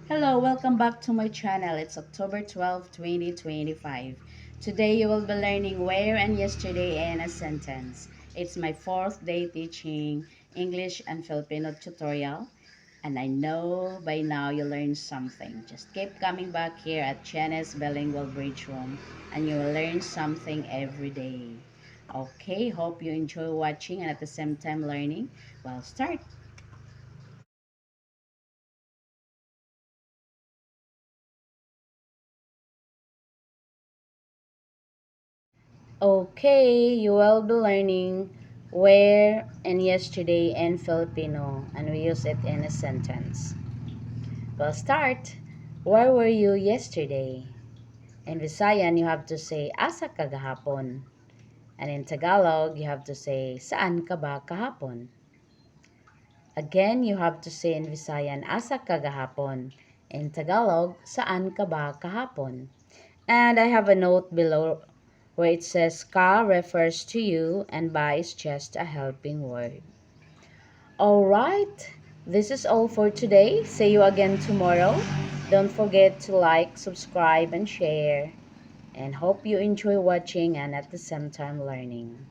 Hello, welcome back to my channel. It's October 12, 2025. Today you will be learning where and yesterday in a sentence. It's my fourth day teaching English and Filipino tutorial. And I know by now you learned something. Just keep coming back here at Chene's Bilingual Bridge Room and you will learn something every day. Okay, hope you enjoy watching and at the same time learning. Well, start. Okay, you will be learning where and yesterday in Filipino and we use it in a sentence. We'll start. Where were you yesterday? In Visayan, you have to say asa ka gahapon. And in Tagalog, you have to say saan ka ba kahapon? Again, you have to say in Visayan asa ka gahapon. In Tagalog, saan ka ba kahapon? And I have a note below where it says ka refers to you and ba is just a helping word. Alright, this is all for today. See you again tomorrow. Don't forget to like, subscribe, and share. And hope you enjoy watching and at the same time learning.